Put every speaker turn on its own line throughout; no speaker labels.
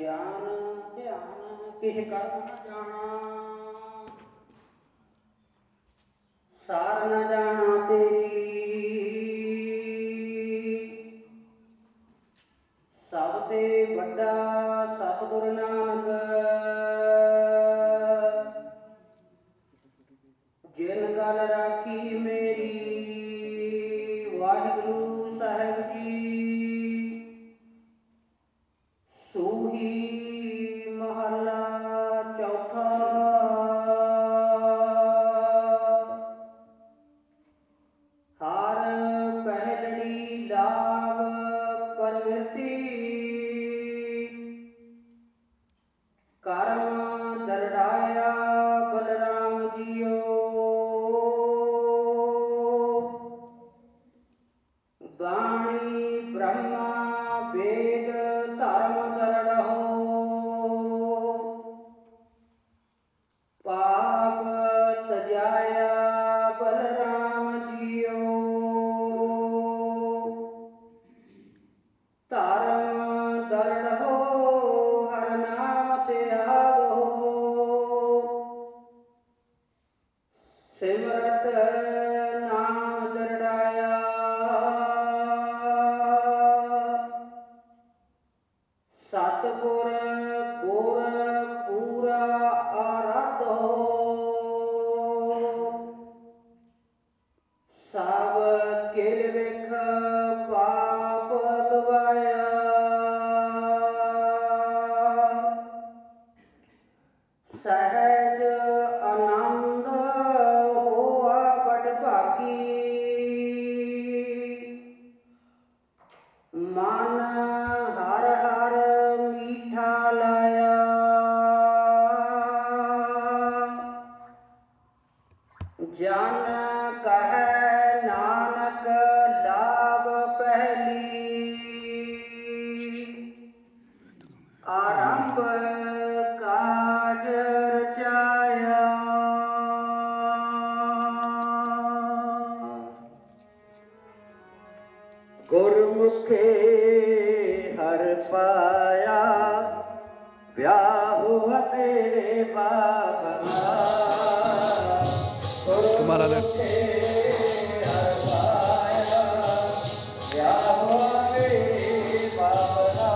ज्ञान ध्यान किस कर्म न जाना, सार न जाना तेरी। सब ते बड़ा सतगुरु नानक, जिन गल राखी मेरी वाहिगुरु साहिब जी। सूही महला चौथा। हार पहलड़ी लाभ प्रवृत्ति, कर्म दरड़ाया बलराम जियो। वाणी ब्रह्मा वेद धर्म दरड़हो, पाप तजाया बलराम जियो। धर्म दरड़हो हर नाम ते आवो, सिमरत नाम दरड़ाया। सतगुर गुर पूरा आराधो, सब किल विख पाप गवाया। सहज आनंद होआ बड़ भागी, मन हर हर मीठा लाया। जन कहे नानक लाभ पहली, आरंभ काज रचाया। गुरमुखे हर पाया, ब्याह हुआ तेरे बाबा। गुरमुखे हर पाया, ब्याह हुआ तेरे बाबा।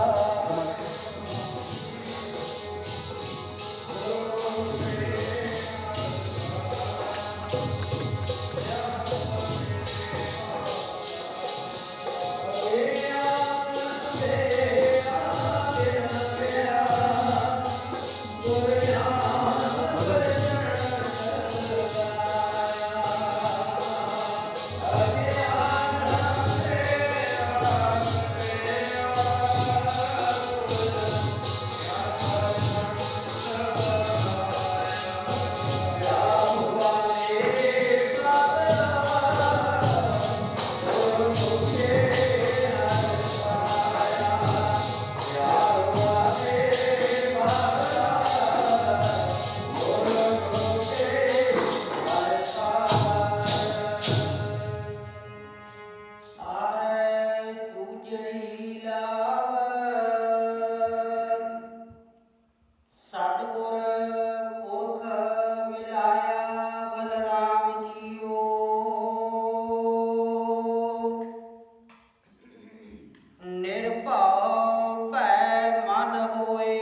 निर्भाव भै मन होए,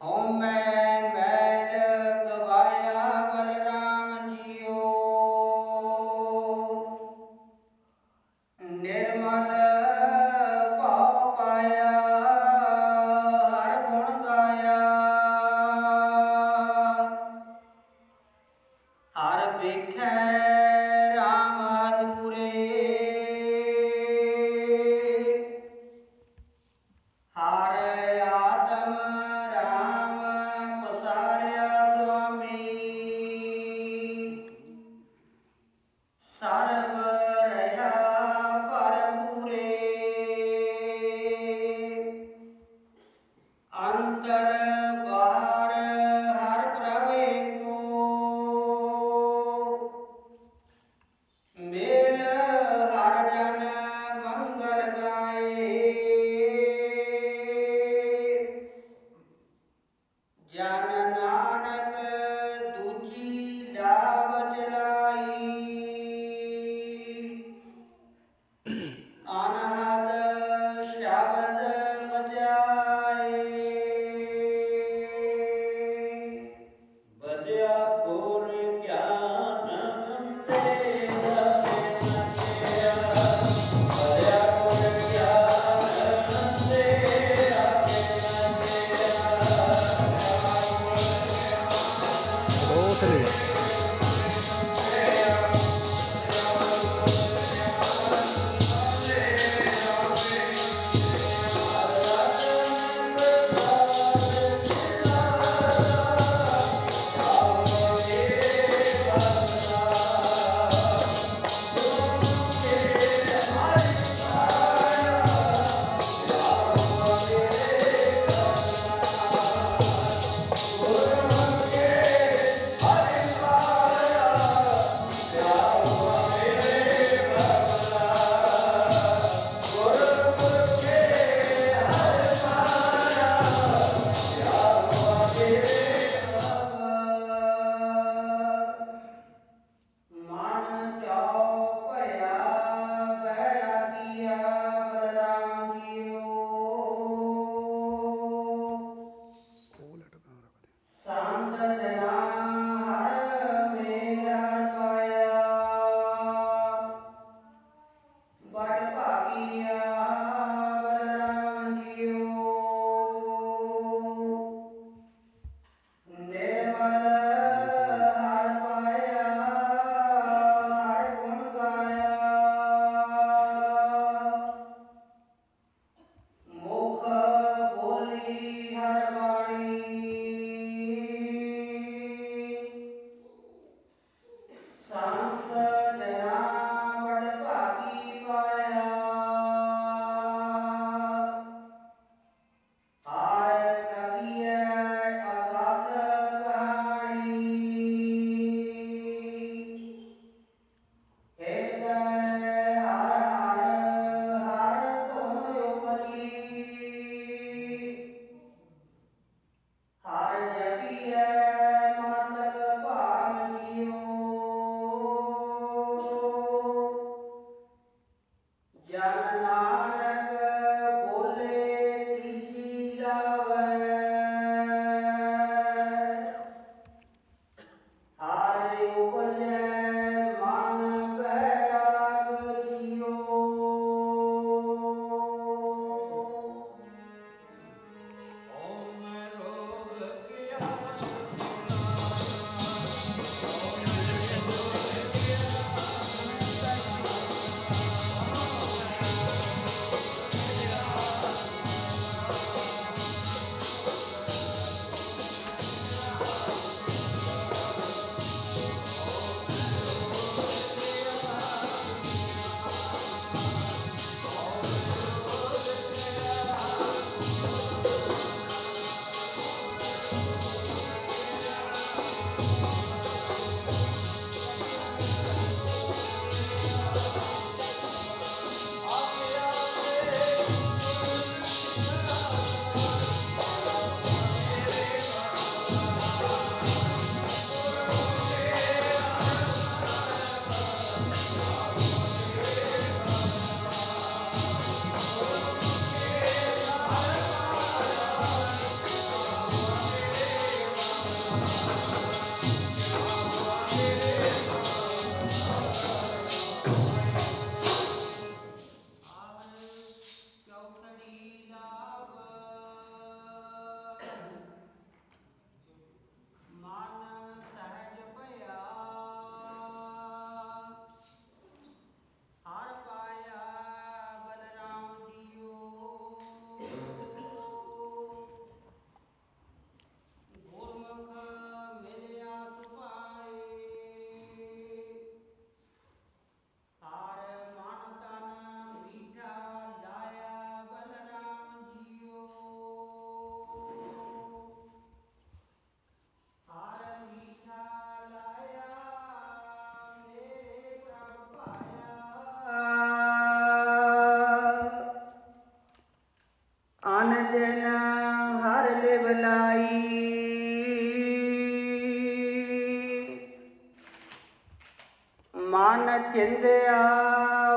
हउमै मैल गवाया बलराम जियो। निर्मल भाव पाया हर गुण गाया। हर वेखै राम दूरे,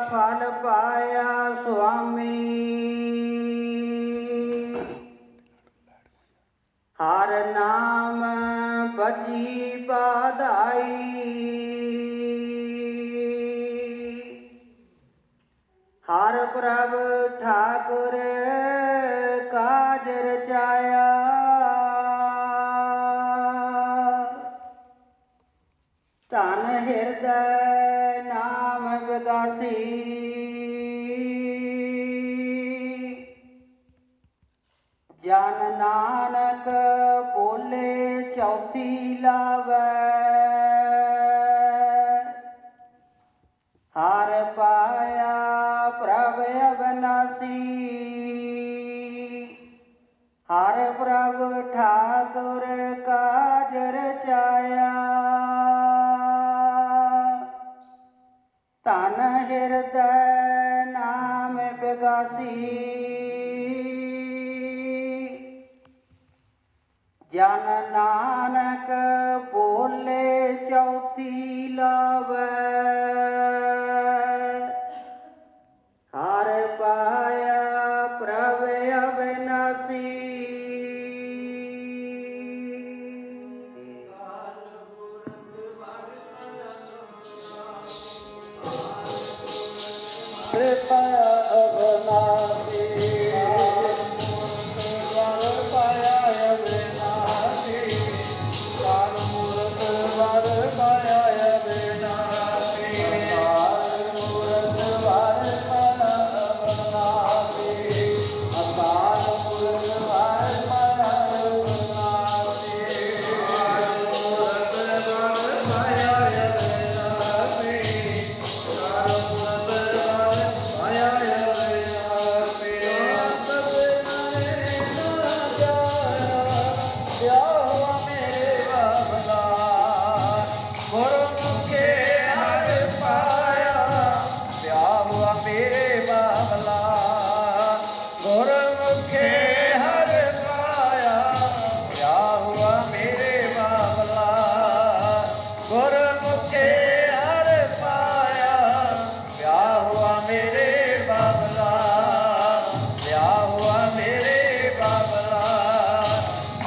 फल पाया स्वामी हर नाम बची बधाई हर प्रभ ठाकुर काज रचाया धन हृदय नाम विगासी जन नानक बोले चौथी लावै हर पाया प्रभ अविनाशी हर प्रभ ठाकुर काज रचाया धन हृदय नाम विगासी जन नानक बोले चौथी लावै हर पाया प्रभ अविनाशी
कृपा अविनाशी वर पाया अविनाशी काल मूरत वर पाया अविनाशी काल मूरत वर पाया अविनाशी अकाल मूरत वर पाया अविनाशी काल मूरत वर पाया अविनाशी काल मूरत माया अविनाशी तब नरे न जाया क्या हुआ मेरे बाबला गुरुमुखे हर पाया क्या हुआ मेरे बाबला गुरुमुखे हर पाया क्या हुआ मेरे बाबला गुरुमुखे हर पाया क्या हुआ मेरे बाबला क्या हुआ मेरे बाबला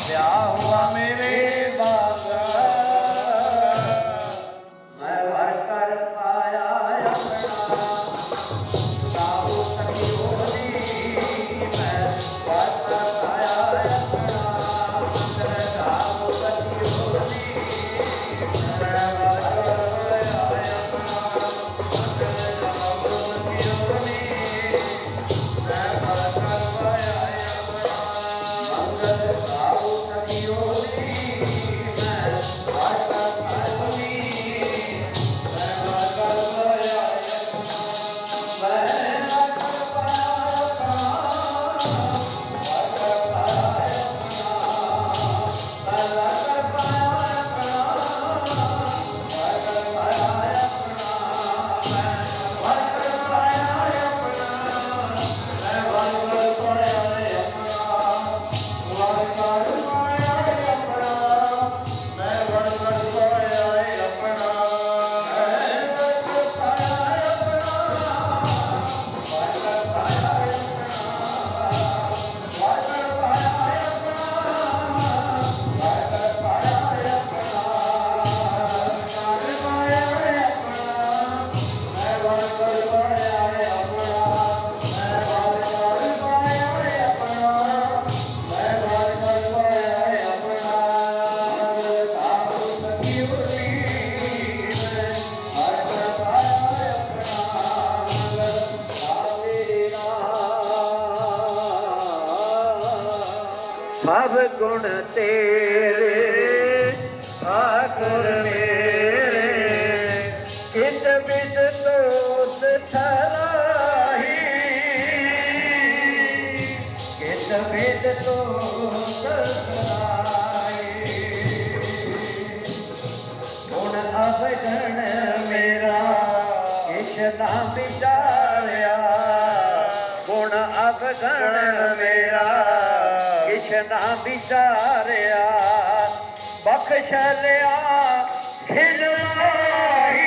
क्या हुआ मेरे बाबला मैं भर कर पाया अपना साहू सखी होली मैं भर कर पाया अपना साहू सखी होली मैं भर कर पाया अपना साहू सखी होली मैं भर कर पाया अपना मंगल साहू सखी होली मैं भर कर पाया होली मैं भर कर पाया अपना मैं भर कर पाया अपना भर कर पाया अपना मैं भर कर पाया अपना भर कर पाया अपना मैं भर कर पाया अपना मैं भर कर पाया अपना भर कर पाया अपना मैं भर कर पाया अपना मैं भर कर पाया अपना भर कर पाया अपना भर कर पाया अपना भर कर पाया अपना कर पाया अपना मैं भर कर पाया अपना मैं भर कर पाया अपना मैं भर कर पाया अपना साहू सखी होली मैं भर कर पाया अपना सब गुण तेरे ठाकुर मेरे चित बिच दोष ठहराही चित बिच दोष ठहराही गुण अवगण मेरा किश ना विचारिया गुण अवगण मेरा किश ना विचारिया बख्श लिया हिलवाही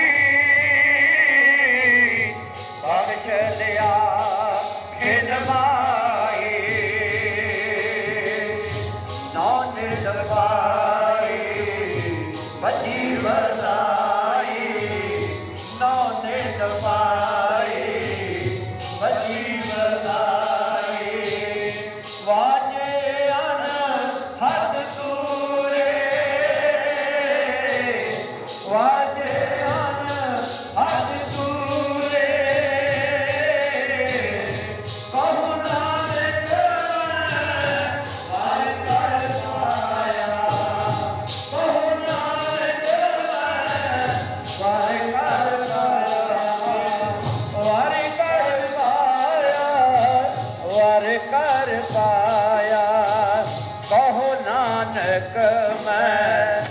ਨਾਨਕ ਮੈਂ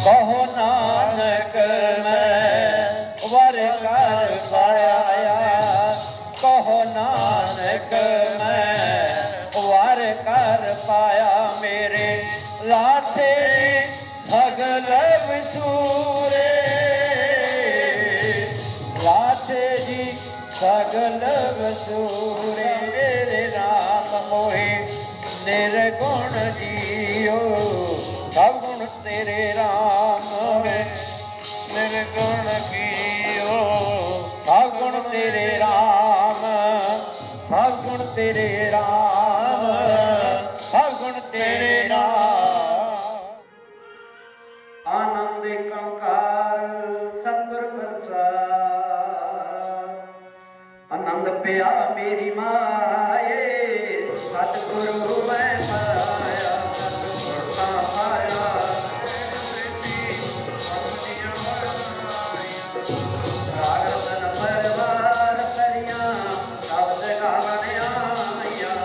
ਕਹੋ ਨਾਨਕ ਮੈਂ ਵਰ ਕਰ ਪਾਇਆ ਕਹੋ ਨਾਨਕ ਮੈਂ ਵਰ ਕਰ ਪਾਇਆ ਮੇਰੇ ਲਾਥੇ ਸਗਲ ਵਿਸੂਰੇ ਲਾਥੇ ਜੀ ਸਗਲ ਵਿਸੂਰੇ ਮੇਰੇ ਰਾਮ ਮੋਹੇ ਨਿਰਗੁਣ ਜੀਓ ਸਭ ਗੁਣ ਤੇਰੇ ਰਾਮ ਨਿਰਗੁਣ ਕੀਓ ਸਭ ਗੁਣ ਤੇਰੇ ਰਾਮ ਸਭ ਗੁਣ ਤੇਰੇ ਰਾਮ ਸਭ ਗੁਣ ਤੇਰੇ ਰਾਮ ਆਨੰਦ ਕੰਕਾਰ ਸਤਿਗੁਰ ਪ੍ਰਸਾਦ ਆਨੰਦ ਪਿਆ ਮੇਰੀ ਮਾਏ ਸਤਿਗੁਰੂ ਮੈਂ ਪਾਇਆ ਸਤਿਗੁਰ ਦਾ ਪਾਇਆ ਰਾਗਨ ਪਰਵਾਰ ਕਰਿਆ ਸ਼ਬਦ ਗਾਵਣਿਆ ਆਇਆ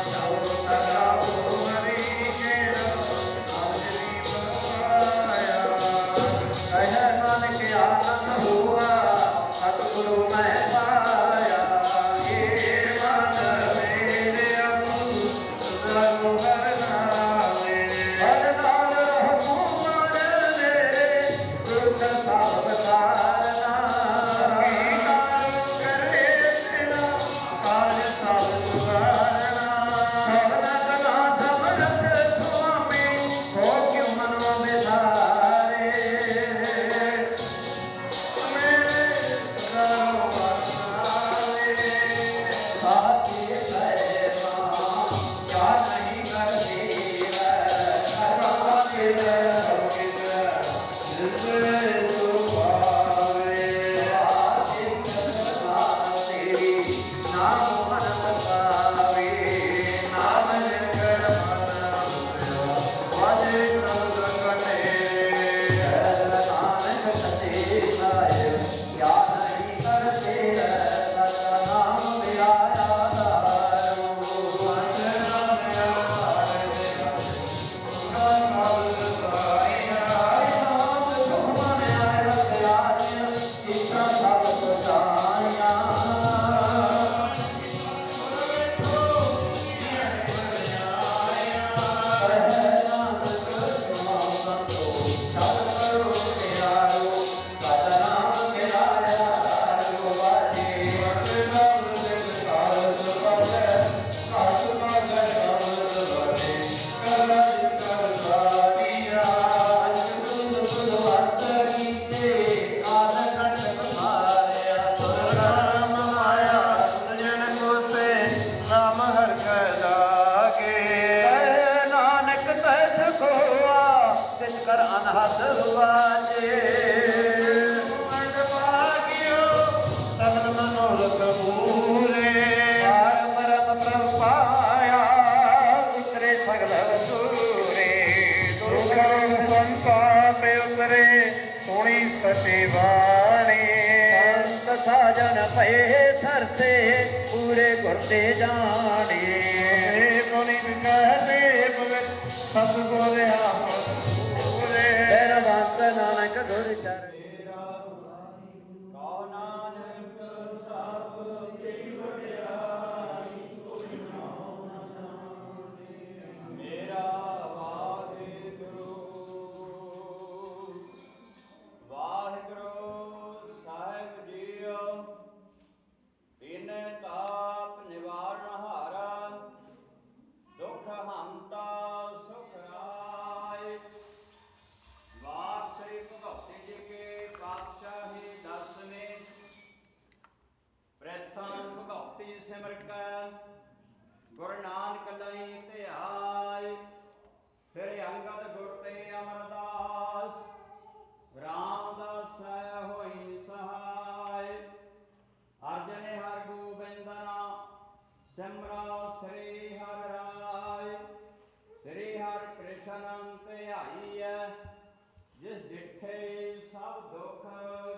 ਸਭ ਸਗਾਉ ਮਰੀ ਕੇਰਾ ਆਜਰੀ ਬਖਾਇਆ ਕਹਿ ਨਾਨਕ ਆਨੰਦ ਹੋਆ ਸਤਿਗੁਰੂ ਮੈਂ ਪਾਇਆ ਏ ਮਨ ਮੇਰੇ ਅਮੂ ਸਦਾ ਹਰਨਾਵੇ ਹਰਨਾਮ ਰਹੂ ਮਨ ਮੇਰੇ ਦੁਖ ਸਭ ਸਾਰਨਾ ਕੀ ਕਾਲ ਕਰੇ ਤੇਰਾ ਕਾਲ ਸਭ ਸੁਹਾਰਨਾ ਸਭਨਾ ਕਲਾ ਸਮਰਥ ਸੁਆਮੀ ਹੋ ਕਿਉ ਮਨੋ ਵਿਸਾਰੇ ਅਨਹਦ ਵਾਜੇ ਮੰਡ ਭਾਗਿਓ ਤਨ ਮਨੋਰਥ ਪੂਰੇ ਪਾਰ ਬ੍ਰਹਮ ਪ੍ਰਭ ਪਾਇਆ ਉਤਰੇ ਸਗਲ ਵਸੂਰੇ ਦੁਖ ਸੰਤਾਪ ਉਤਰੇ ਸੁਣੀ ਸਤੀ ਬਾਣੀ ਸੰਤ ਸਾਜਨ ਪਏ ਸਰਤੇ ਪੂਰੇ ਗੁਰ ਤੇ ਜਾਣੇ ਗੁਣੀ ਕਹਤੇ ਭਗਤ ਸਤਿਗੁਰ ਆਪ ਭਗਵੰਤ ਨਾਨਕ ਗੁਰ ਚਰਨ ਕਹੋ ਨਾਨਕ ਸਭ ਕੀ ਵਡਿਆਈ ਕੋਈ ਨਾਮ ਨਾ ਜਾਣੇ ਮੇਰਾ ਵਾਹਿਗੁਰੂ ਵਾਹਿਗੁਰੂ ਸਾਹਿਬ ਜੀਓ ਤਿਨ ਤਾਪ ਨਿਵਾਰਨ ਹਾਰਾ ਦੁਖ ਹੰਤਾ ਸੁਖ ਰਾਏ ਵਾਰ ਸ੍ਰੀ ਭਗਵਤੀ ਜੀ ਕੇ ਪਾਤਸ਼ਾਹੀ ਦਸਵੇਂ ਪ੍ਰਥਮ ਭਗਵਤੀ ਸਿਮਰ ਕੈ ਗੁਰੂ ਨਾਨਕ ਲਈ ਧਿਆਇ ਫਿਰ ਅੰਗਦ ਗੁਰ ਤੇ ਅਮਰਦਾਸ ਰਾਮਦਾਸ ਹੋਈ ਸਹਾਇ ਅਰਜਨ ਹਰ ਗੋਬਿੰਦਨਾ ਸਿਮਰਾ ਸ੍ਰੀ ਹਰਿ ਰਾਇ ਸ੍ਰੀ ਹਰਿ ਕ੍ਰਿਸ਼ਨ ਧਿਆਈਐ ਜਿਸ ਡਿਠੇ ਸਭ ਦੁਖ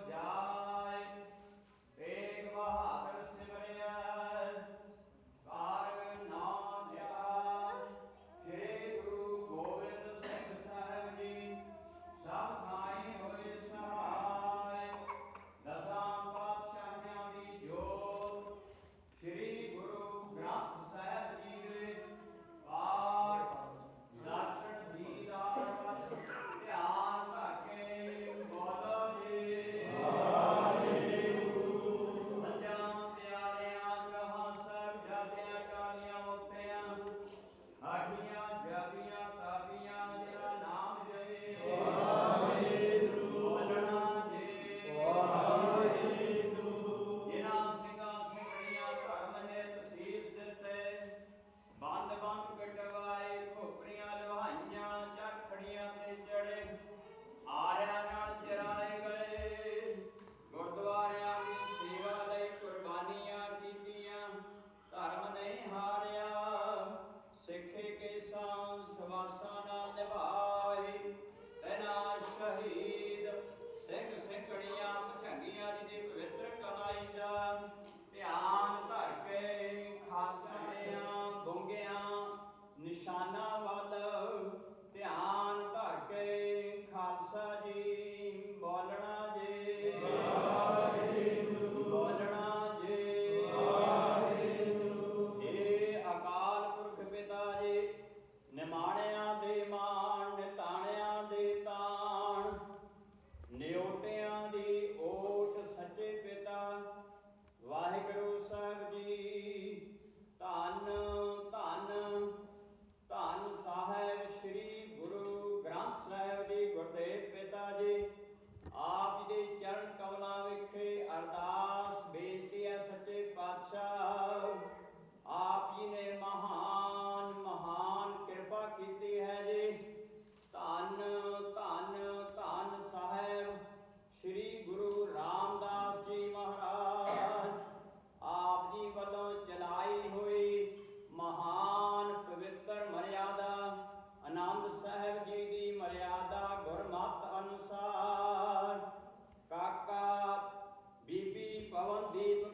ਜਾਏ ਏਕ ਬਹਾਦਰ ਸਿਮਰਿਆ ਕਾਰ ਨਾਮ ਧਿਆਨ ਸ੍ਰੀ ਗੁਰੂ ਗੋਬਿੰਦ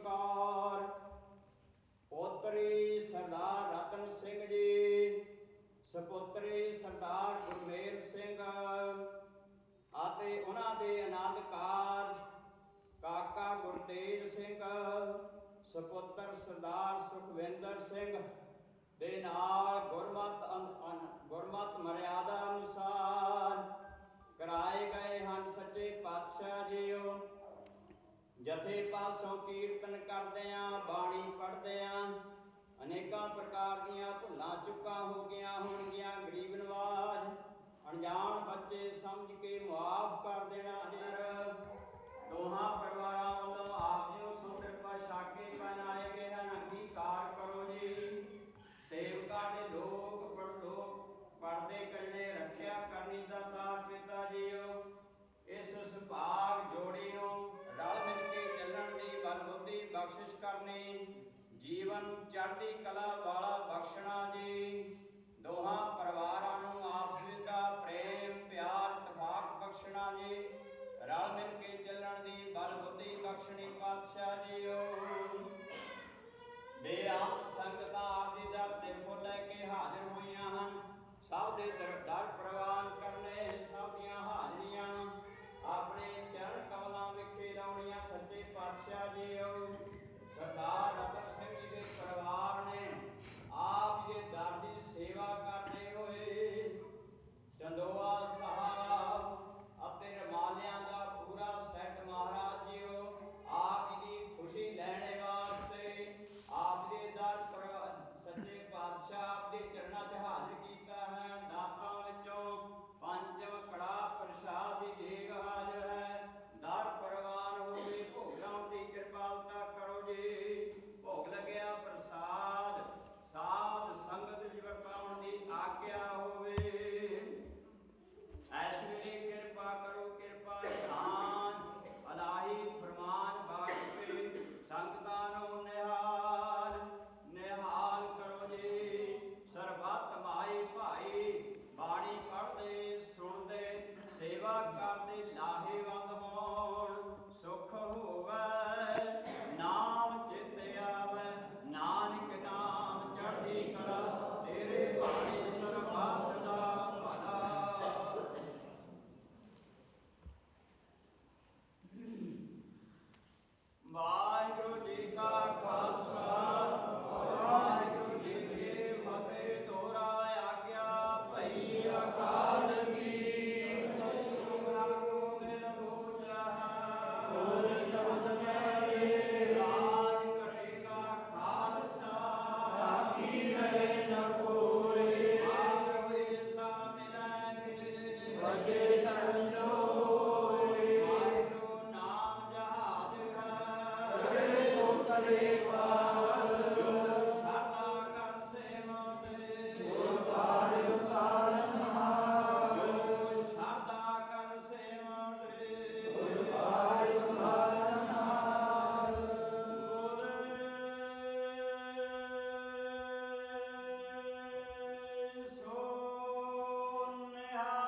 ਕੌਰ, ਪੋਤਰੀ ਸਰਦਾਰ ਰਤਨ ਸਿੰਘ ਜੀ, ਸਪੁੱਤਰੀ ਸਰਦਾਰ ਗੁਰਮੇਲ ਸਿੰਘ ਅਤੇ ਉਹਨਾਂ ਦੇ ਆਨੰਦ ਕਾਰਜ ਕਾਕਾ ਗੁਰਤੇਜ ਸਿੰਘ, ਸਪੁੱਤਰ ਸਰਦਾਰ ਸੁਖਵਿੰਦਰ ਸਿੰਘ ਦੇ ਨਾਲ ਗੁਰਮਤ ਮਰਿਆਦਾ ਅਨੁਸਾਰ ਕਰਾਏ ਗਏ ਹਨ। ਸੱਚੇ ਪਾਤਸ਼ਾਹ ਜੀਓ, ਜਥੇ ਪਾਸੋਂ ਕੀਰਤਨ ਕਰਦਿਆਂ, ਬਾਣੀ ਪੜ੍ਹਦਿਆਂ ਅਨੇਕਾਂ ਪ੍ਰਕਾਰ ਦੀਆਂ ਭੁੱਲਾਂ ਚੁੱਕਾਂ ਹੋ ਗਈਆਂ ਹੋਣਗੀਆਂ। ਗਰੀਬ ਨਵਾਜ ਅਣਜਾਣ ਬੱਚੇ ਸਮਝ ਕੇ ਮੁਆਫ ਕਰ ਦੇਣਾ। ਜਰ ਦੋਹਾਂ ਪਰਿਵਾਰਾਂ ਵੱਲੋਂ ਆਪ ਜੀ ਨੂੰ ਸੋ ਕਿਰਪਾ ਛਕ ਕੇ ਪਹਿਨਾਏ ਗਏ ਹਨ। ਅੰਗੀਕਾਰ ਕਰੋ ਜੀ। ਸੇਵਕਾਂ ਦੇ ਲੋਕ ਪੜਦੇ ਕਰਨੇ ਰੱਖਿਆ ਕਰਨੀ ਦਾ ਤਾਰ ਪਿਤਾ ਜੀਓ, ਇਸ ਸੁਭਾਗ ਜੋੜੀ ਨੂੰ ਰਲ ਮਿਲ ਕੇ ਚੱਲਣ ਦੀ ਬਲਬੁੱਧੀ ਬਖਸ਼ਿਸ਼ ਕਰਨੀ, ਜੀਵਨ ਚੜ੍ਹਦੀ ਕਲਾ ਵਾਲਾ ਬਖਸ਼ਣਾ ਜੀ। ਦੋਹਾਂ ਪਰਿਵਾਰਾਂ ਨੂੰ ਆਪਸ ਵਿੱਚ ਦਾ ਪ੍ਰੇਮ ਪਿਆਰ ਇਤਫਾਕ ਬਖਸ਼ਣਾ ਜੀ, ਰਲ ਮਿਲ ਕੇ ਚੱਲਣ ਦੀ ਬਲਬੁੱਧੀ ਬਖਸ਼ਣੀ ਪਾਤਸ਼ਾਹ ਜੀਓ। ਬੇਅੰਤ ਸੰਗਤਾਂ ਆਪ ਦੀ ਦਰ ਤੇ ਫੁੱਲ ਲੈ ਕੇ ਹਾਜ਼ਰ ਹੋਈਆਂ ਹਨ। ਸਭ ਦੇ ਦਰ ਪ੍ਰਵਾਨ ਕਰਨੇ, ਸਭ ਦੀਆਂ ਹਾਜ਼ਰੀਆਂ ਆਪਣੇ ਚਰਨ ਕਮਲਾਂ ਵਿਖੇ ਲਾਉਣੀਆਂ। ਸੱਚੇ ਪਾਤਸ਼ਾਹ ਜੀਓ, ਸਰਦਾਰ ਰਤਨ ਸਿੰਘ ਜੀ ਦੇ ਪਰਿਵਾਰ ਨੇ ਆਪ ਜੀ ਦੇ ਦਰ ਦੀ ਸੇਵਾ ਕਰਦੇ ਹੋਏ ਚੰਦੋਆ ਸਾਹਿਬ ਅਤੇ ਰਮਾਲਿਆਂ ਦਾ ਪੂਰਾ ਸੈੱਟ ਮਹਾਰਾਜ ਜੀਓ ਆਪ ਜੀ ਦੀ ਖੁਸ਼ੀ ਲੈਣੇ ਵਾਸਤੇ ਆਪ ਦੇ ਦਰ ਸੱਚੇ ਪਾਤਸ਼ਾਹ ਆਪ ਦੇ ਚਰਨਾਂ 'ਚ ਹਾਜ਼ਰ ਕੀਤਾ ਹੈ। ਦਾਤਾਂ ਵਿੱਚੋਂ ਪੰਚਮ ਕੜਾ ਪ੍ਰਸ਼ਾਦ ਦੀ ਦੇਗ ਹਾਜ਼ਰ ਹੈ। ਦਰ ਪ੍ਰਵਾਨ ਹੋਵੇ, ਭੋਗ ਲਾਉਣ ਦੀ ਕਿਰਪਾਲਤਾ ਕਰੋ ਜੀ। ਭੋਗ ਲੱਗਿਆ ਪ੍ਰਸਾਦ ਸਾਧ ਸੰਗਤ ਜੀ ਵਰਤਾਉਣ ਦੀ ਆਗਿਆ ਹੋਵੇ। ਐਸ ਵੇਲੇ ਕਿਰਪਾ ਕਰੋ, ਕਿਰਪਾ ਨਿਧਾਨ ਅਲਾਹੀ ਫਰਮਾਨ ਬਾਖਸ਼ੇ ਸੰਗਤਾਂ ਨੂੰ ਨਿਹਾਲ ਨਿਹਾਲ ਕਰੋ ਜੀ। ਸਰਬੱਤ ਮਾਈ ਭਾਈ ਬਾਣੀ ਪੜ੍ਹਦੇ ਸੁਣਦੇ ਸੇਵਾ ਕਰਦੇ ਲਾਹੇਵੰਦ ਹੋਣ। ਸੁਖ ਹੋਵੇ ਨਾਮ ਚਿਤ ਆਵੇ, ਨਾਨਕ ਨਾਮ ਚੜ੍ਹਦੀ ਕਲਾ, ਤੇਰੇ ਬਾਣੀ ਸਰਬੱਤ ਦਾ ਭਲਾ। ਵਾਹਿਗੁਰੂ ਜੀ ਕਾ ਖਾਲਸਾ, ਵਾਹਿਗੁਰੂ ਜੀ ਕੀ ਫਤਿਹ। ਦੋਹਰਾ ਆਗਿਆ ਭਈ ਅਕਾਲ ਕੀ। ਪ੍ਰਭ ਗੋਬਿੰਦ ਬੋਲਿਆ ਗੁਰ ਸ਼ਬਦ ਮੇਰੇ, ਰਾਜ ਕਰੇਗਾ ਖਾਲਸਾ ਕੀ ਰਹੇ ਨ ਕੋਇ। ਵਾਹਿਗੁਰੂ ਸਾ ਮਿਲਾਂਗੇ ਵਜੇ ਸ਼ਰਨ ਲੋਇ। ਵਾਹਿਗੁਰੂ ਨਾਮ ਜਹਾਜ ਹੈ ਕਰੇ ਪਾਰ, ਜੋ ਸ਼ਰਧਾ ਕਰ ਸੇਵਦੇ ਗੁਰ ਪਾਰ ਉਤਾਰਨਹਾਰ। ਜੋ ਸ਼ਰਧਾ ਕਰ ਸੇਵਦੇ ਗੁਰ ਪਾਰ ਉਤਾਰਨਹਾਰ। ਬੋਲੇ ਸੋ ਨਿਹਾਲ।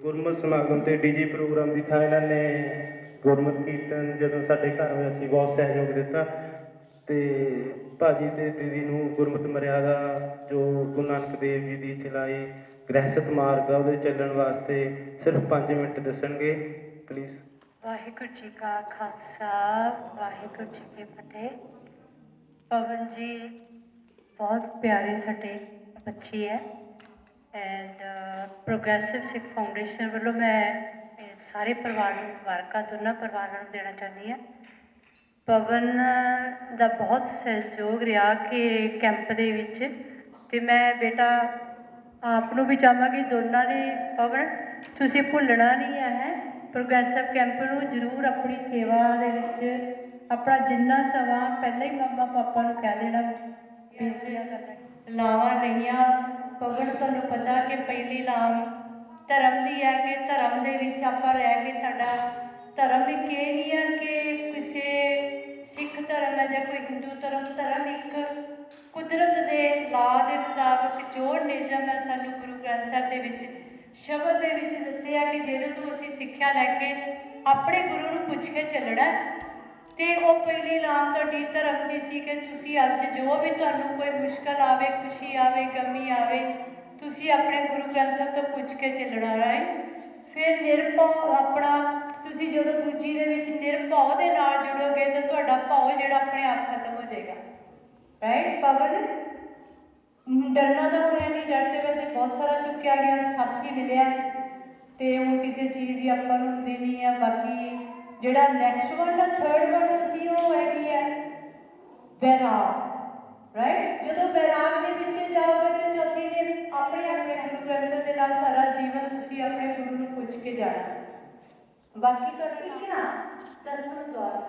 ਗੁਰਮਤਿ ਸਮਾਗਮ ਤੇ ਡੀਜੀ ਪ੍ਰੋਗਰਾਮ ਦੀ ਥਾਂ ਇਹਨਾਂ ਨੇ ਗੁਰਮਤਿ ਕੀਰਤਨ ਜਦੋਂ ਸਾਡੇ ਘਰ ਹੋਇਆ ਸੀ ਬਹੁਤ ਸਹਿਯੋਗ ਦਿੱਤਾ। ਤੇ ਭਾਜੀ ਤੇ ਦੀਦੀ ਨੂੰ ਗੁਰਮਤਿ ਮਰਿਆਦਾ ਜੋ ਗੁਰੂ ਨਾਨਕ ਦੇਵ ਜੀ ਦੀ ਚਲਾਈ ਗ੍ਰਹਿਸਤ ਮਾਰਗ ਆ ਉਹਦੇ ਚੱਲਣ ਵਾਸਤੇ ਸਿਰਫ 5 ਮਿੰਟ ਦੱਸਣਗੇ ਪਲੀਜ਼।
ਵਾਹਿਗੁਰੂ ਜੀ ਕਾ ਖਾਲਸਾ ਵਾਹਿਗੁਰੂ ਜੀ ਕੀ ਫਤਿਹ। ਪਵਨ ਜੀ ਬਹੁਤ ਪਿਆਰੇ ਸਾਡੇ ਬੱਚੇ ਹੈ ਐਂਡ ਪ੍ਰੋਗਰੈਸਿਵ ਸਿੱਖ ਫਾਊਂਡੇਸ਼ਨ ਵੱਲੋਂ ਮੈਂ ਸਾਰੇ ਪਰਿਵਾਰ ਨੂੰ ਮੁਬਾਰਕਾਂ ਦੋਨਾਂ ਪਰਿਵਾਰਾਂ ਨੂੰ ਦੇਣਾ ਚਾਹੁੰਦੀ ਹਾਂ। ਪਵਨ ਦਾ ਬਹੁਤ ਸਹਿਯੋਗ ਰਿਹਾ ਕਿ ਕੈਂਪ ਦੇ ਵਿੱਚ, ਅਤੇ ਮੈਂ ਬੇਟਾ ਆਪ ਨੂੰ ਵੀ ਚਾਹਾਂਗੀ ਦੋਨਾਂ ਦੀ ਪਵਨ ਤੁਸੀਂ ਭੁੱਲਣਾ ਨਹੀਂ ਹੈ ਪ੍ਰੋਗਰੈਸਿਵ ਕੈਂਪ ਨੂੰ ਜ਼ਰੂਰ ਆਪਣੀ ਸੇਵਾ ਦੇ ਵਿੱਚ ਆਪਣਾ ਜਿੰਨਾ ਸਮਾਂ ਪਹਿਲਾਂ ਹੀ ਮੰਮਾ ਪਾਪਾ ਨੂੰ ਕਹਿ ਦੇਣਾ ਬੇਨਤੀਆਂ ਕਰਨਾ ਲਾਵਾਂ ਲਈਆਂ। ਪਵਨ ਤੁਹਾਨੂੰ ਪਤਾ ਕਿ ਪਹਿਲੀ ਲਾਮ ਧਰਮ ਦੀ ਹੈ ਕਿ ਧਰਮ ਦੇ ਵਿੱਚ ਆਪਾਂ ਰਹਿ ਕੇ ਸਾਡਾ ਧਰਮ ਇੱਕ ਇਹ ਨਹੀਂ ਹੈ ਕਿ ਕਿਸੇ ਸਿੱਖ ਧਰਮ ਹੈ ਜਾਂ ਕੋਈ ਹਿੰਦੂ ਧਰਮ। ਧਰਮ ਇੱਕ ਕੁਦਰਤ ਦੇ ਲਾਅ ਦੇ ਮੁਤਾਬਕ ਜੋ ਨਿਯਮ ਹੈ ਸਾਨੂੰ ਗੁਰੂ ਗ੍ਰੰਥ ਸਾਹਿਬ ਦੇ ਵਿੱਚ ਸ਼ਬਦ ਦੇ ਵਿੱਚ ਦੱਸਿਆ ਕਿ ਜਦੋਂ ਤੋਂ ਅਸੀਂ ਸਿੱਖਿਆ ਲੈ ਕੇ ਆਪਣੇ ਗੁਰੂ ਨੂੰ ਪੁੱਛ ਕੇ ਚੱਲਣਾ। ਅਤੇ ਉਹ ਪਹਿਲੀ ਲਾਮ ਤੁਹਾਡੀ ਧਰਮ ਦੀ ਸੀ ਕਿ ਤੁਸੀਂ ਅੱਜ ਜੋ ਵੀ ਤੁਹਾਨੂੰ ਕੋਈ ਮੁਸ਼ਕਲ ਆਵੇ, ਖੁਸ਼ੀ ਆਵੇ, ਗਮੀ ਆਵੇ, ਤੁਸੀਂ ਆਪਣੇ ਗੁਰੂ ਗ੍ਰੰਥ ਸਾਹਿਬ ਤੋਂ ਪੁੱਛ ਕੇ ਚੱਲਣਾ ਰਾਈਟ। ਫਿਰ ਨਿਰਭਉ ਆਪਣਾ ਤੁਸੀਂ ਜਦੋਂ ਦੂਜੀ ਦੇ ਵਿੱਚ ਨਿਰਭਉ ਦੇ ਨਾਲ ਜੁੜੋਗੇ ਤਾਂ ਤੁਹਾਡਾ ਭਾਉ ਜਿਹੜਾ ਆਪਣੇ ਆਪ ਖਤਮ ਹੋ ਜਾਏਗਾ ਰਾਈਟ। ਪਵਨ ਡਰਨਾ ਤਾਂ ਹੁਣ ਨਹੀਂ, ਡਰ ਤੇ ਵੈਸੇ ਬਹੁਤ ਸਾਰਾ ਚੁੱਕਿਆ ਗਿਆ, ਸੱਪ ਹੀ ਮਿਲਿਆ ਅਤੇ ਹੁਣ ਕਿਸੇ ਚੀਜ਼ ਦੀ ਆਪਾਂ ਨੂੰ ਹੁੰਦੀ ਨਹੀਂ ਆ। ਬਾਕੀ ਜਿਹੜਾ ਨੈਕਸਟ ਵਨ ਦਾ ਥਰਡ ਵਨ ਸੀ ਉਹ ਹੈਗੀ ਹੈ ਵੈਰਾਗ ਰਾਈਟ। ਜਦੋਂ ਵੈਰਾਗ ਦੇ ਵਿੱਚ ਜਾਓਗੇ ਤਾਂ ਚੌਥੀ ਨੇ ਆਪਣੇ ਗੁਰੂ ਗ੍ਰੰਥ ਸਾਹਿਬ ਦੇ ਨਾਲ ਸਾਰਾ ਜੀਵਨ ਤੁਸੀਂ ਆਪਣੇ ਗੁਰੂ ਨੂੰ ਪੁੱਛ ਕੇ ਜਾਣਾ। ਬਾਕੀ ਤੁਹਾਡਾ ਠੀਕ ਨਾ ਦਸਵੰਦ ਦੁਆਰ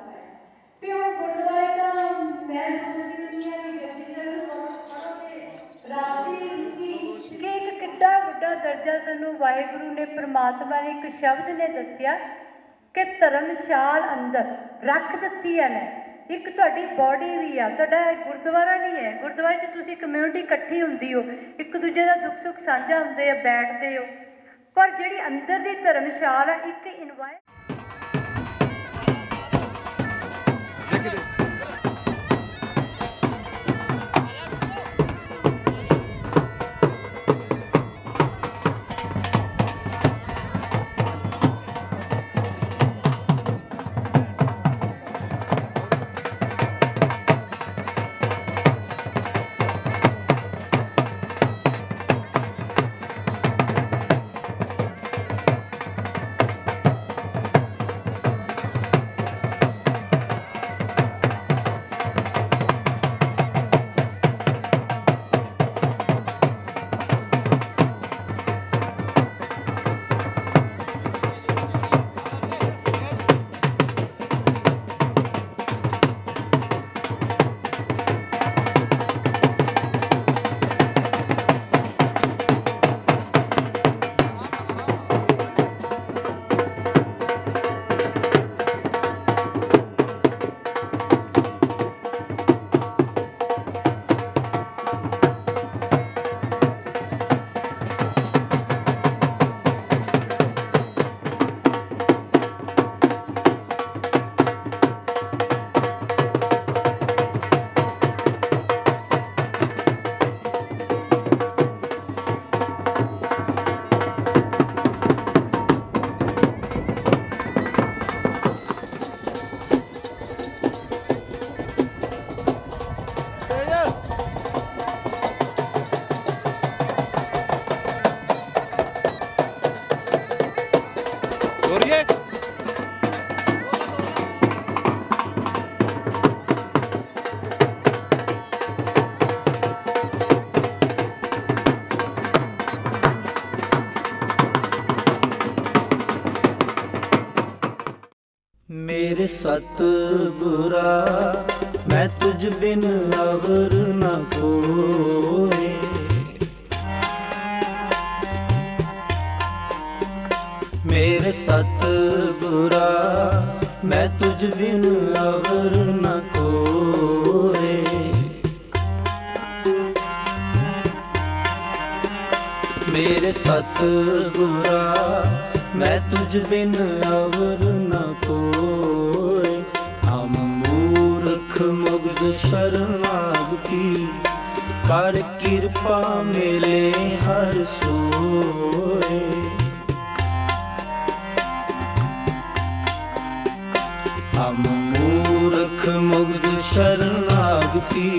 ਵੀ ਹੁਣ ਗੁਰਦੁਆਰੇ ਤਾਂ ਮੈਂ ਸੋਚਦੀ ਹਾਂ ਕਿ ਜਪਜੀ ਸਾਹਿਬ ਨੂੰ ਰਾਤੀ ਕਿ ਇੱਕ ਕਿੱਡਾ ਵੱਡਾ ਦਰਜਾ ਸਾਨੂੰ ਵਾਹਿਗੁਰੂ ਨੇ ਪ੍ਰਮਾਤਮਾ ਨੇ ਇੱਕ ਸ਼ਬਦ ਨੇ ਦੱਸਿਆ ਕਿ ਧਰਮਸ਼ਾਲ ਅੰਦਰ ਰੱਖ ਦਿੱਤੀ ਹੈ ਨੇ ਇੱਕ ਤੁਹਾਡੀ ਬੋਡੀ ਵੀ ਆ। ਤੁਹਾਡਾ ਗੁਰਦੁਆਰਾ ਨਹੀਂ ਹੈ, ਗੁਰਦੁਆਰੇ 'ਚ ਤੁਸੀਂ ਕਮਿਊਨਿਟੀ ਇਕੱਠੀ ਹੁੰਦੀ ਹੋ, ਇੱਕ ਦੂਜੇ ਦਾ ਦੁੱਖ ਸੁੱਖ ਸਾਂਝਾ ਹੁੰਦੇ ਆ, ਬੈਠਦੇ ਹੋ, ਪਰ ਜਿਹੜੀ ਅੰਦਰ ਦੀ ਧਰਮਸ਼ਾਲ ਹੈ ਇੱਕ ਇਨਵਾਇਰ
मेरे सतगुरा मैं तुझ बिन अवर न कोई। मेरे सतगुरा मैं तुझ बिन अवर न कोई। मेरे सतगुरा मैं तुझ बिन अवर न कोय। हम मूर्ख मुग्ध शरणागति कर कृपा मिले हर सोय। हम मूर्ख मुग्ध शरणागति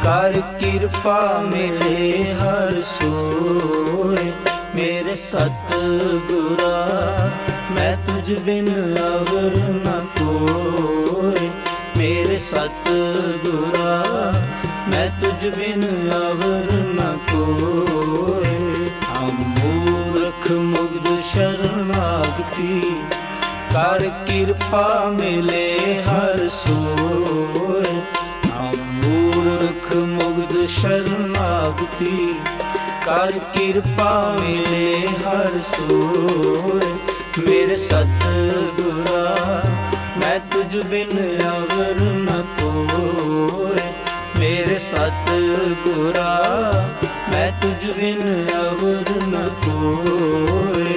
कर कृपा मिले हर सोय। मेरे सतगुरा मैं तुझ बिन अवर न कोय। मेरे सतगुरा मैं तुझ बिन अवर न कोय। हम मूर्ख मुग्ध शरणागति कर कृपा मिले हर सोय। हम मूर्ख मुग्ध शरणागति कर कृपा मिले हर सोय। मेरे सतगुरा मैं तुझ बिन अवर न कोय। मेरे सतगुरा मैं तुझ बिन अवर न कोय।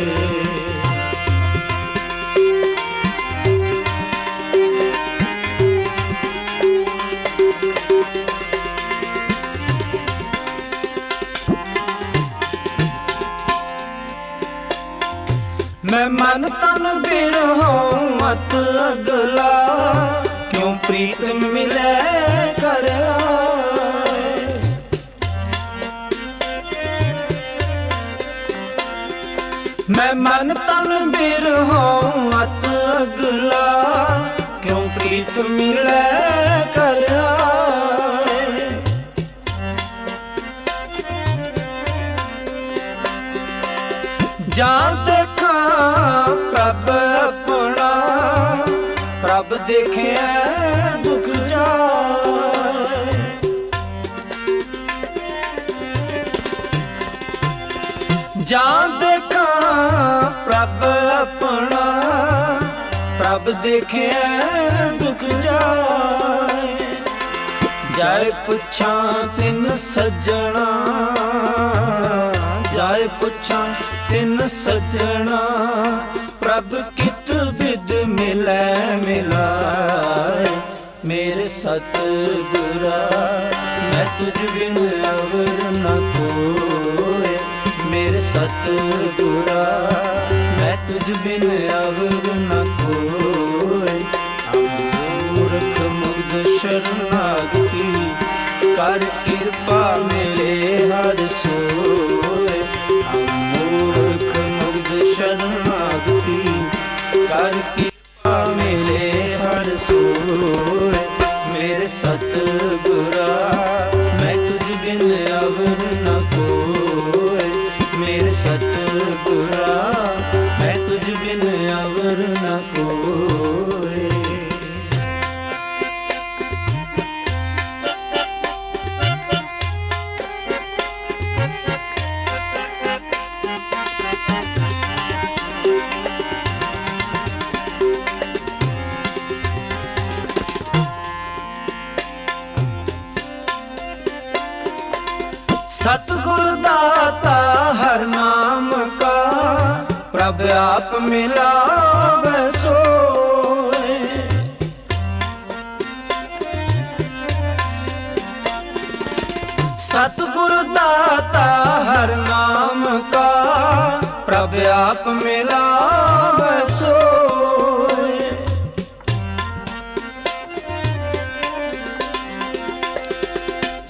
मैं मन तन बिरहों मत अगला, क्यों प्रीत मिले कर आए। मैं मन तन बिरहों मत अगला, क्यों प्रीत मिले कर आए। जा देखा प्रभ अपना, प्रभ देखे दुख जाए। जा देखा प्रभ अपना, प्रभ देखे दुख जाए। जाए पुछा तिन सजना, जाए पुछा तिन सजना, प्रभ कित बिद मिलै मिलाए। मेरे सतगुरा मैं तुझ बिन अवर न कोय। मेरे सतगुरा मैं तुझ बिन अवर न कोय। मूर्ख मुग्ध शरणागति कर कृपा मिले हर सोय। मूर्ख मुग्ध शरणागति कर कृपा मिले हर सोय। मेरे सतगुरा मैं तुझ बिन अवर न कोय। मेरे सतगुरा मैं तुझ बिन अवर न कोय। सतगुरु दाता हर नाम का, प्रभ आप मिलावे सोय। सतगुरु दाता हर नाम का, प्रभ आप मिलावे सोय।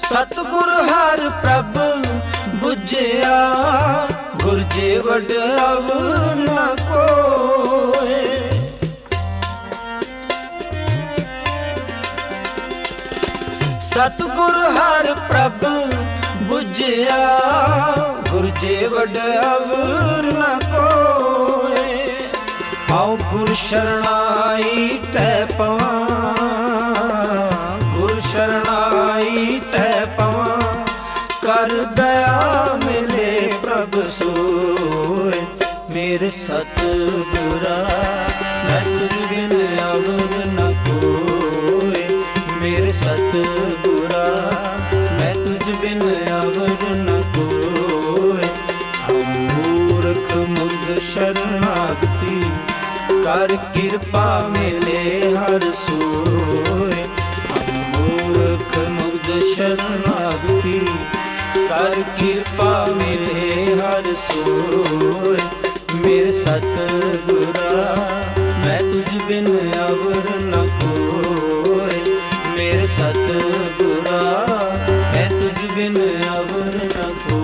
सतगुरु हर प्रभ बुझिया, गुरजे वड अवर न कोय। सतगुरु हर प्रभ बुझिया, गुरजे वड अवर न कोय। आओ गुर शरणाई तै पवां, गुर शरणाई तै पवां। कर दया मिले प्रभ सोय। मेरे सतगुरा मैं तुझ बिन अवर न कोय। मेरे सतगुरा मैं तुझ बिन अवर न कोय। कर कृपा मिले हर सोय। हम मूर्ख मुग्ध शरणागति कर कृपा मिले हर सोय। मेरे सतगुरा मैं तुझ बिन अवर न कोय। मेरे सतगुरा मैं तुझ बिन अवर न कोय।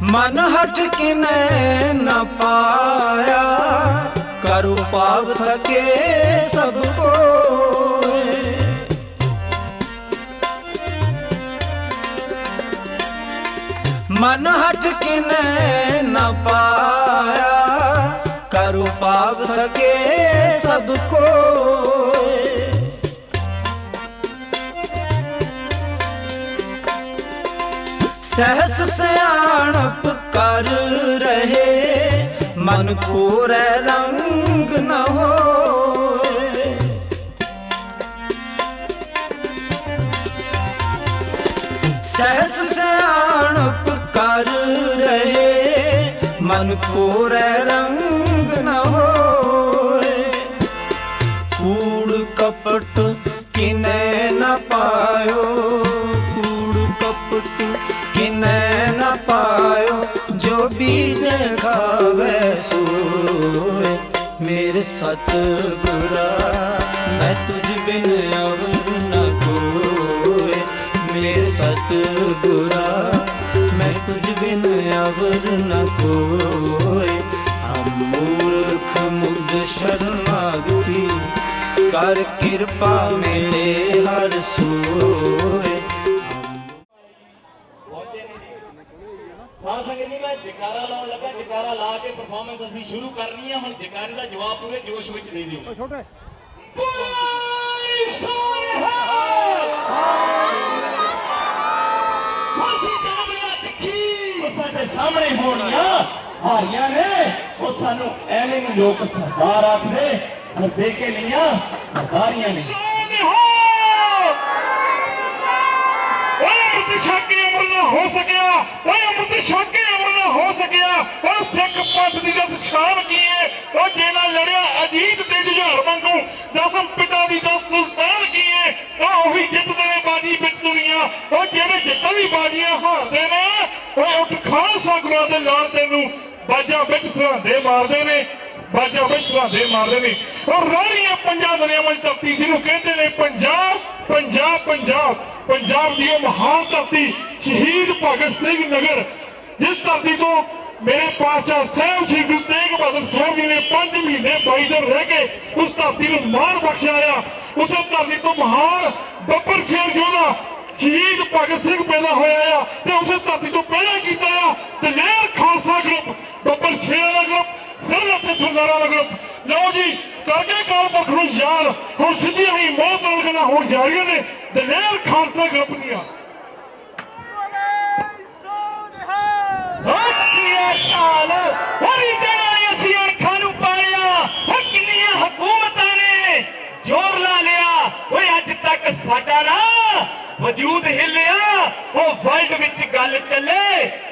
मन हट किने न पाया करु पाप थके सबको। मन हट किने न पाया करु पाप थके सबको। सहस सयाणप कर रहे मन को रंग न होए। सहस सयाणप कर रहे मन को रंग न होए। कूड़ कपट किने न पायो कूड़ कपट किने न पायो जो बीज खावे सोए। मेरे सतगुरा मैं तुझ बिन अवर न कोय। मेरे सतगुरा मैं तुझ बिन अवर न कोय। हम मूर्ख मुग्ध शरणागति कर कृपा मिले हर सोय।
साध संगत जी मैं जकारा लाउन लगा, जकारा ला के परफॉर्मेंस असी शुरू करनी है। हुण जकारे का जवाब पूरे जोश विच दे दिओ। छोटे साडे सामने होनियां हारियां ने वो सानू एवें नहीं लोग सरदार आखदे, सरदे के नहीं सरदारियां ने। शाके अमर ना हो सकिया, अमृत शाके अमर ना हो सकिया। सिख पंथ की दस शान की है, जेना लड़िया अजीत ते जुझार वांगू दसम पिता की दस सुल्तान की है। वही जितते ने बाजी बिच दुनिया, जिवें जितना भी बाजियां हारते ने उठ खालसा गुरां दे नाल तेनू बाजा बिच सरहंदे मारदे ने, बाजा बिच सरहंदे मारदे ने। और राणियां पंजाब दरिया में धरती जिन्हों कहते ने पंजाब पंजाब पंजाब पंजाब की महान धरती शहीद भगत सिंह नगर, जिस धरती तो मेरे पातशाह साहब श्री गुरु तेग बहादुर साहब जी ने 5 महीने 22 दिन रह के उस धरती को मान बख्शाया। उस धरती तो महान बब्बर शेर योधा शहीद भगत सिंह पैदा होया। उस धरती तो पैदा किया दलेर खालसा ग्रुप, बब्बर शेर का ग्रुप, सरहद सरदारा का ग्रुप। लो जी करके काल पुरख नूं याद हुण सिद्धियां ही मौत नाल गल्लां होण जा रहीआं ने दलेर खालसा ग्रुप दियां। जोर ला लिया अज तक साडा ना वजूद हिलिया, वो वर्ल्ड विच गल चले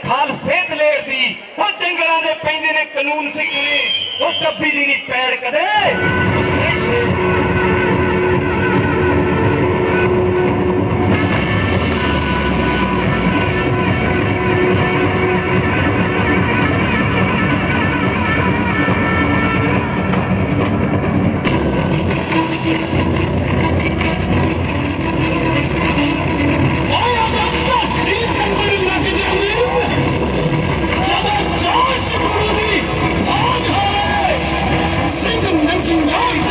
खालसे दलेर दी। वो जंगलां दे पैंदे ने कानून सिखने, वो दब्बी दी नहीं पैड़ कदे। Single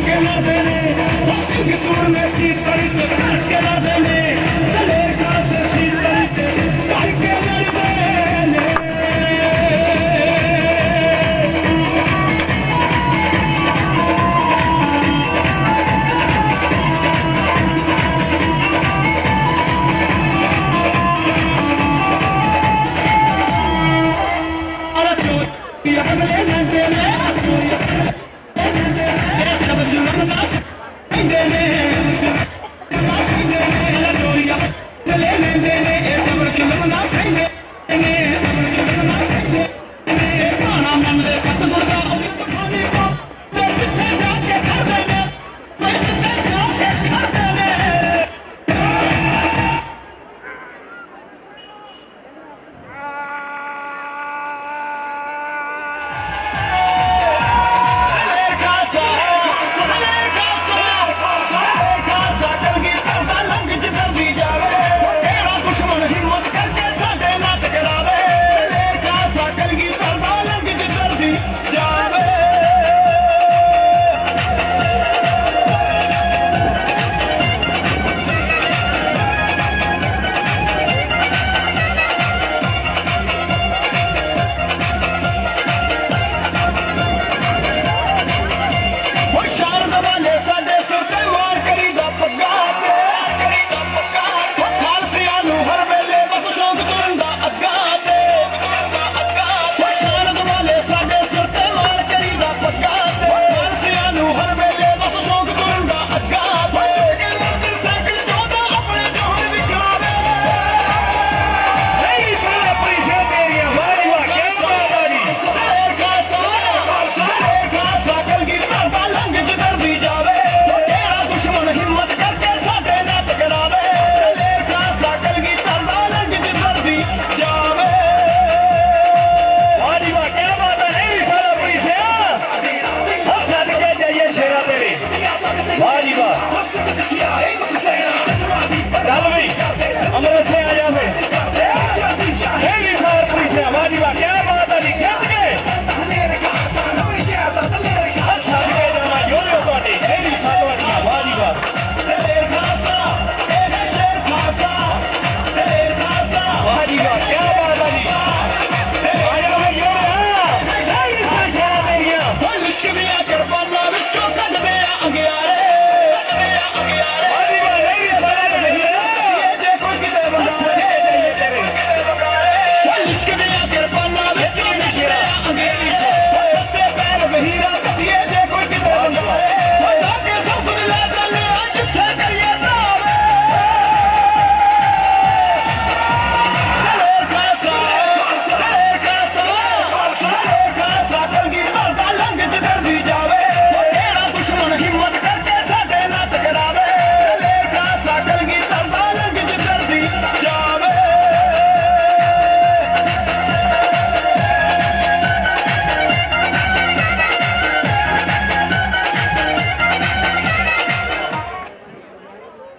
के लड़ते ने सिंह सूर में सीत करी ते के लड़ते ने दलेर खान से सीत करी ते के लड़ते ने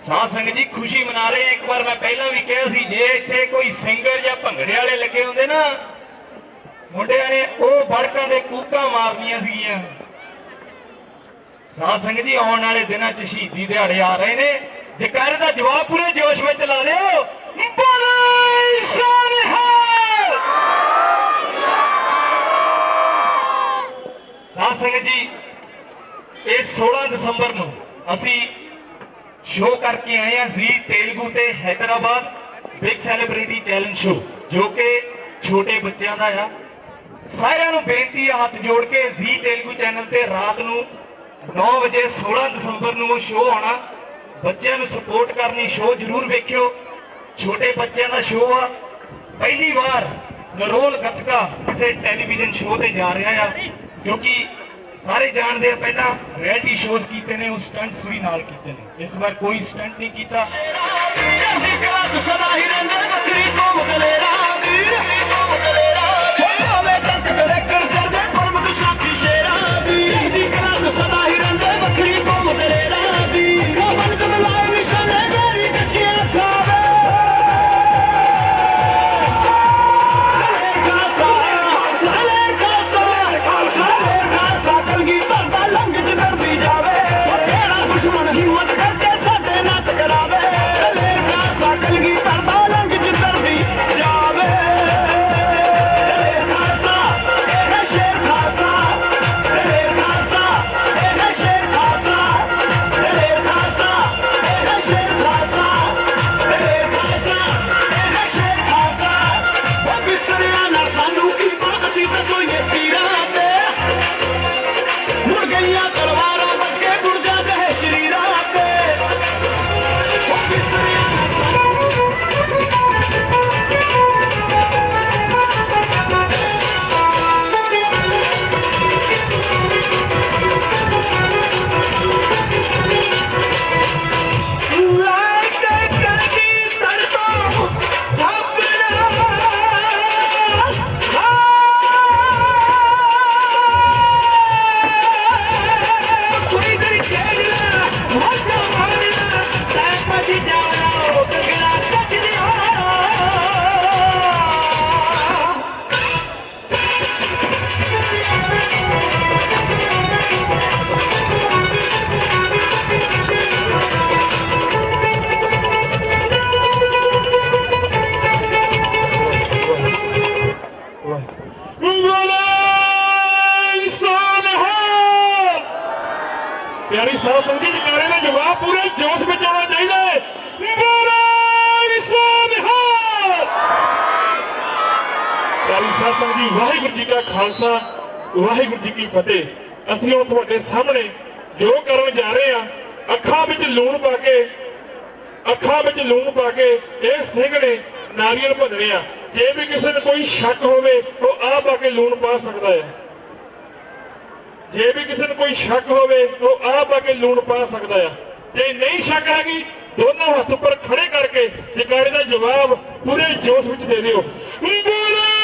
ਸਾਧ ਸੰਗਤ ਜੀ ਖੁਸ਼ੀ ਮਨਾ ਰਹੇ ਇੱਕ ਵਾਰ ਮੈਂ ਪਹਿਲਾਂ ਵੀ ਕਿਹਾ ਸੀ ਜੇ ਇੱਥੇ ਕੋਈ ਸਿੰਗਰ ਜਾਂ ਭੰਗੜੇ ਵਾਲੇ ਲੱਗੇ ਹੁੰਦੇ ਨਾ ਮੁੰਡਿਆਂ ਨੇ ਉਹ ਬੜਕਾਂ ਦੇ ਕੂਕਾਂ ਮਾਰਨੀਆਂ ਸੀਗੀਆਂ। ਸਾਧ ਸੰਗਤ ਜੀ ਆਉਣ ਵਾਲੇ ਦਿਨਾਂ 'ਚ ਸ਼ਹੀਦੀ ਦਿਹਾੜੇ ਆ ਰਹੇ ਨੇ ਜੈਕਾਰੇ ਦਾ ਜਵਾਬ ਪੂਰੇ ਜੋਸ਼ ਵਿੱਚ ਲਾ ਦਿਓ ਬੋਲੇ ਸੋਨਿਹਾਲ। ਸਾਧ ਸੰਗਤ ਜੀ ਇਹ 16 ਦਸੰਬਰ ਨੂੰ ਅਸੀਂ ਸ਼ੋਅ ਕਰਕੇ ਆਏ ਹਾਂ ਜ਼ੀ ਤੇਲਗੂ ਤੇ Hyderabad big celebrity challenge show ਜੋ ਕਿ ਛੋਟੇ ਬੱਚਿਆਂ ਦਾ ਆ। ਸਾਰਿਆਂ ਨੂੰ ਬੇਨਤੀ ਹੈ ਹੱਥ ਜੋੜ ਕੇ ਜ਼ੀ ਤੇਲਗੂ ਚੈਨਲ ਤੇ ਰਾਤ ਨੂੰ 9 ਵਜੇ 16 ਦਸੰਬਰ ਨੂੰ ਉਹ ਸ਼ੋਅ ਆਉਣਾ। ਬੱਚਿਆਂ ਨੂੰ ਸਪੋਰਟ ਕਰਨੀ, ਸ਼ੋਅ ਜ਼ਰੂਰ ਵੇਖਿਓ। ਛੋਟੇ ਬੱਚਿਆਂ ਦਾ ਸ਼ੋਅ ਆ। ਪਹਿਲੀ ਵਾਰ ਨਰੋਲ ਗੱਤਕਾ ਕਿਸੇ ਟੈਲੀਵਿਜ਼ਨ ਸ਼ੋਅ ਤੇ ਜਾ ਰਿਹਾ ਆ ਕਿਉਂਕਿ ਸਾਰੇ ਜਾਣਦੇ ਆ ਪਹਿਲਾਂ ਰਿਐਲਿਟੀ ਸ਼ੋਅਸ ਕੀਤੇ ਨੇ ਉਹ ਸਟੰਟਸ ਵੀ ਨਾਲ ਕੀਤੇ ਨੇ। ਇਸ ਵਾਰ ਕੋਈ ਸਟੰਟ ਨਹੀਂ ਕੀਤਾ।
ਲੰਘ ਚ ਡਰਦੀ ਜਾਵੇ
ਸਿੰਘ ਜੀ ਜਕਾਰੇ ਦਾ ਜਵਾਬ ਪੂਰੇ ਜੋਸ਼ ਵਿੱਚ ਆਉਣਾ ਚਾਹੀਦਾ ਹੈ। ਬੋਲੇ ਸੋ ਨਿਹਾਲ। ਪਿਆਰੀ ਸਾਧ ਸੰਗਤ ਜੀ, ਵਾਹਿਗੁਰੂ ਜੀ ਕਾ ਖਾਲਸਾ ਵਾਹਿਗੁਰੂ ਜੀ ਕੀ ਫਤਿਹ। ਅਸੀਂ ਹੁਣ ਤੁਹਾਡੇ ਸਾਹਮਣੇ ਜੋ ਕਰਨ ਜਾ ਰਹੇ ਹਾਂ, ਅੱਖਾਂ ਵਿੱਚ ਲੂਣ ਪਾ ਕੇ ਇਹ ਸਿੰਘ ਨੇ ਨਾਰੀਅਲ ਭੰਨਣੇ ਆ। ਜੇ ਵੀ ਕਿਸੇ ਨੂੰ ਕੋਈ ਸ਼ੱਕ ਹੋਵੇ ਉਹ ਆਹ ਪਾ ਕੇ ਲੂਣ ਪਾ ਸਕਦਾ ਹੈ। ਜੇ ਵੀ ਕਿਸੇ ਨੂੰ ਕੋਈ ਸ਼ੱਕ ਹੋਵੇ ਉਹ ਆਹ ਪਾ ਕੇ ਲੂਣ ਪਾ ਸਕਦਾ ਆ। ਜੇ ਨਹੀਂ ਸ਼ੱਕ ਹੈਗੀ, ਦੋਨੋਂ ਹੱਥ ਉੱਪਰ ਖੜੇ ਕਰਕੇ ਜਕਾਰੇ ਦਾ ਜਵਾਬ ਪੂਰੇ ਜੋਸ਼ ਵਿੱਚ ਦੇ ਦਿਓ। ਬੋਲੇ